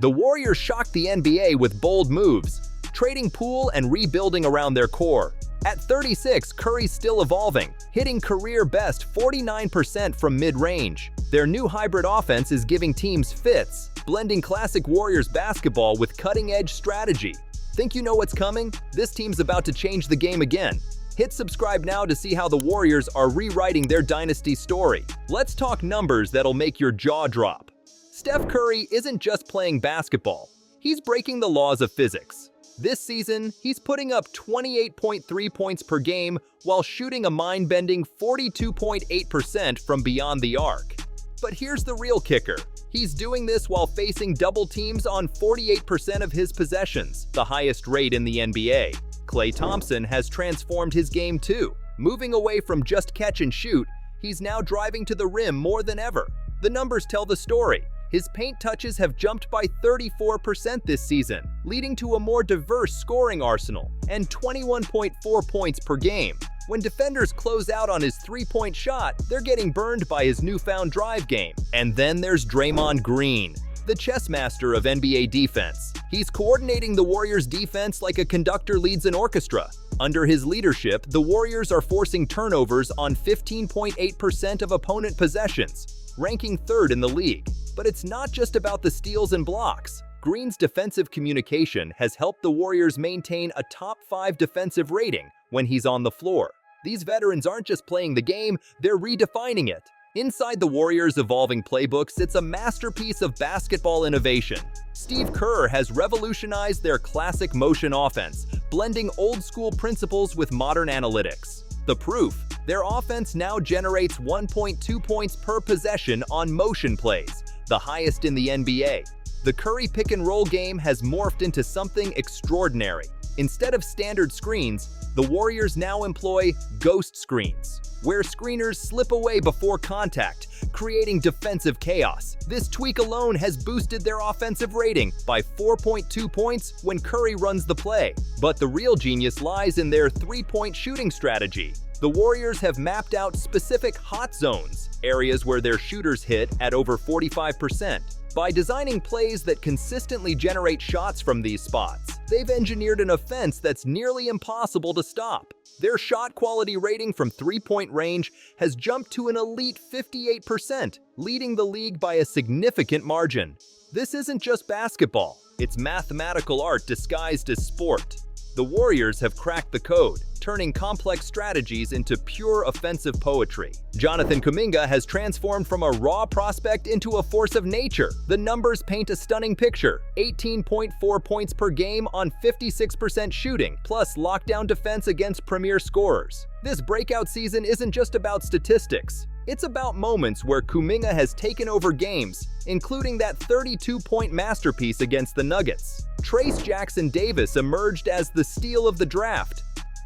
The Warriors shocked the NBA with bold moves, trading Poole and rebuilding around their core. At 36, Curry's still evolving, hitting career-best 49% from mid-range. Their new hybrid offense is giving teams fits, blending classic Warriors basketball with cutting-edge strategy. Think you know what's coming? This team's about to change the game again. Hit subscribe now to see how the Warriors are rewriting their dynasty story. Let's talk numbers that'll make your jaw drop. Steph Curry isn't just playing basketball. He's breaking the laws of physics. This season, he's putting up 28.3 points per game while shooting a mind-bending 42.8% from beyond the arc. But here's the real kicker. He's doing this while facing double teams on 48% of his possessions, the highest rate in the NBA. Klay Thompson has transformed his game too. Moving away from just catch and shoot, he's now driving to the rim more than ever. The numbers tell the story. His paint touches have jumped by 34% this season, leading to a more diverse scoring arsenal and 21.4 points per game. When defenders close out on his three-point shot, they're getting burned by his newfound drive game. And then there's Draymond Green, the chess master of NBA defense. He's coordinating the Warriors' defense like a conductor leads an orchestra. Under his leadership, the Warriors are forcing turnovers on 15.8% of opponent possessions, ranking third in the league. But it's not just about the steals and blocks. Green's defensive communication has helped the Warriors maintain a top 5 defensive rating when he's on the floor. These veterans aren't just playing the game, they're redefining it. Inside the Warriors' evolving playbook sits a masterpiece of basketball innovation. Steve Kerr has revolutionized their classic motion offense, blending old-school principles with modern analytics. The proof: their offense now generates 1.2 points per possession on motion plays, the highest in the NBA. The Curry pick-and-roll game has morphed into something extraordinary. Instead of standard screens, the Warriors now employ ghost screens, where screeners slip away before contact, creating defensive chaos. This tweak alone has boosted their offensive rating by 4.2 points when Curry runs the play. But the real genius lies in their three-point shooting strategy. The Warriors have mapped out specific hot zones, areas where their shooters hit at over 45%. By designing plays that consistently generate shots from these spots, they've engineered an offense that's nearly impossible to stop. Their shot quality rating from three-point range has jumped to an elite 58%, leading the league by a significant margin. This isn't just basketball, it's mathematical art disguised as sport. The Warriors have cracked the code, turning complex strategies into pure offensive poetry. Jonathan Kuminga has transformed from a raw prospect into a force of nature. The numbers paint a stunning picture: 18.4 points per game on 56% shooting, plus lockdown defense against premier scorers. This breakout season isn't just about statistics. It's about moments where Kuminga has taken over games, including that 32-point masterpiece against the Nuggets. Trayce Jackson-Davis emerged as the steal of the draft.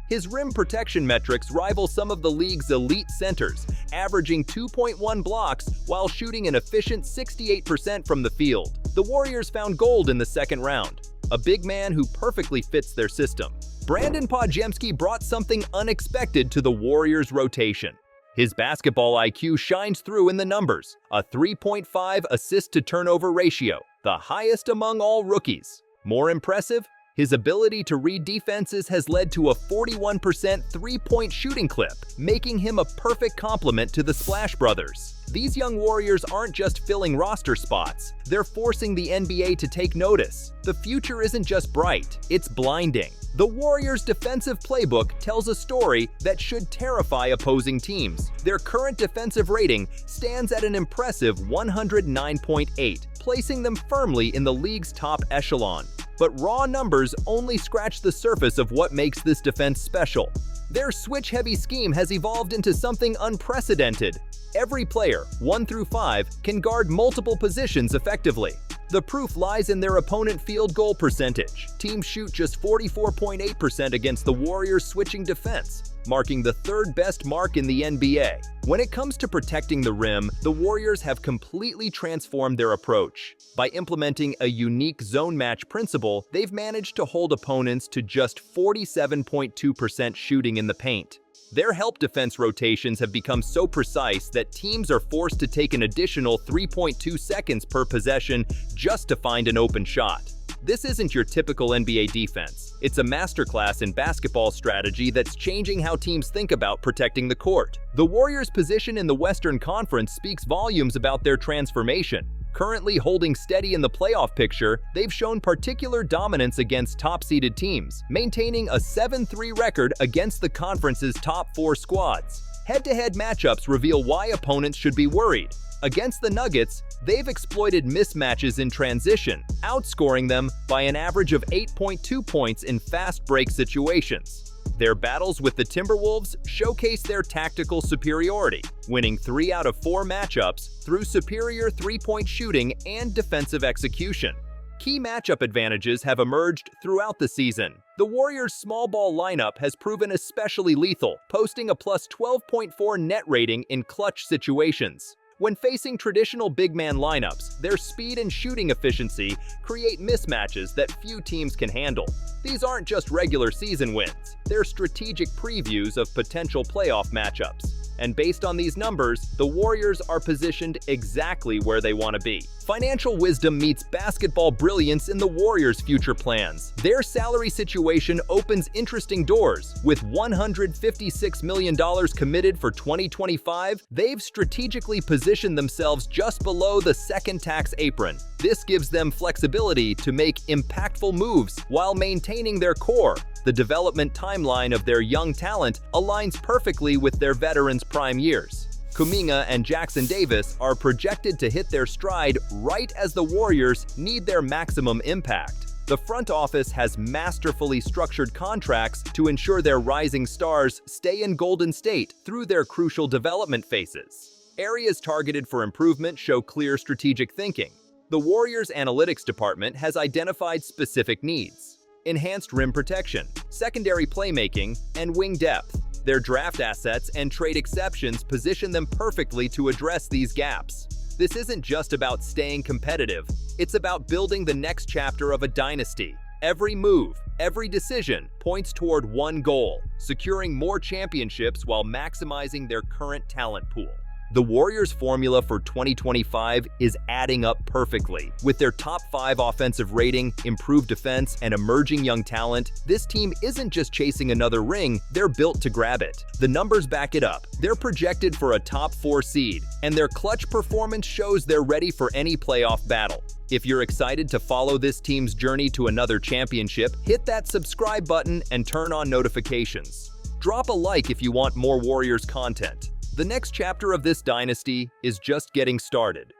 His rim protection metrics rival some of the league's elite centers, averaging 2.1 blocks while shooting an efficient 68% from the field. The Warriors found gold in the second round, a big man who perfectly fits their system. Brandon Podziemski brought something unexpected to the Warriors' rotation. His basketball IQ shines through in the numbers, a 3.5 assist-to-turnover ratio, the highest among all rookies. More impressive, his ability to read defenses has led to a 41% three-point shooting clip, making him a perfect complement to the Splash Brothers. These young Warriors aren't just filling roster spots, they're forcing the NBA to take notice. The future isn't just bright, it's blinding. The Warriors' defensive playbook tells a story that should terrify opposing teams. Their current defensive rating stands at an impressive 109.8, placing them firmly in the league's top echelon. But raw numbers only scratch the surface of what makes this defense special. Their switch-heavy scheme has evolved into something unprecedented. Every player, 1 through 5, can guard multiple positions effectively. The proof lies in their opponent field goal percentage. Teams shoot just 44.8% against the Warriors' switching defense, marking the third best mark in the NBA. When it comes to protecting the rim, the Warriors have completely transformed their approach. By implementing a unique zone match principle, they've managed to hold opponents to just 47.2% shooting in the paint. Their help defense rotations have become so precise that teams are forced to take an additional 3.2 seconds per possession just to find an open shot. This isn't your typical NBA defense. It's a masterclass in basketball strategy that's changing how teams think about protecting the court. The Warriors' position in the Western Conference speaks volumes about their transformation. Currently holding steady in the playoff picture, they've shown particular dominance against top-seeded teams, maintaining a 7-3 record against the conference's top 4 squads. Head-to-head matchups reveal why opponents should be worried. Against the Nuggets, they've exploited mismatches in transition, outscoring them by an average of 8.2 points in fast break situations. Their battles with the Timberwolves showcase their tactical superiority, winning 3 out of 4 matchups through superior three-point shooting and defensive execution. Key matchup advantages have emerged throughout the season. The Warriors' small ball lineup has proven especially lethal, posting a plus 12.4 net rating in clutch situations. When facing traditional big man lineups, their speed and shooting efficiency create mismatches that few teams can handle. These aren't just regular season wins, they're strategic previews of potential playoff matchups. And based on these numbers, the Warriors are positioned exactly where they want to be. Financial wisdom meets basketball brilliance in the Warriors' future plans. Their salary situation opens interesting doors. With $156 million committed for 2025, they've strategically positioned themselves just below the second tax apron. This gives them flexibility to make impactful moves while maintaining their core. The development timeline of their young talent aligns perfectly with their veterans' prime years. Kuminga and Jackson Davis are projected to hit their stride right as the Warriors need their maximum impact. The front office has masterfully structured contracts to ensure their rising stars stay in Golden State through their crucial development phases. Areas targeted for improvement show clear strategic thinking. The Warriors' analytics department has identified specific needs: enhanced rim protection, secondary playmaking, and wing depth. Their draft assets and trade exceptions position them perfectly to address these gaps. This isn't just about staying competitive, it's about building the next chapter of a dynasty. Every move, every decision points toward one goal: securing more championships while maximizing their current talent pool. The Warriors' formula for 2025 is adding up perfectly. With their top 5 offensive rating, improved defense, and emerging young talent, this team isn't just chasing another ring, they're built to grab it. The numbers back it up. They're projected for a top 4 seed, and their clutch performance shows they're ready for any playoff battle. If you're excited to follow this team's journey to another championship, hit that subscribe button and turn on notifications. Drop a like if you want more Warriors content. The next chapter of this dynasty is just getting started.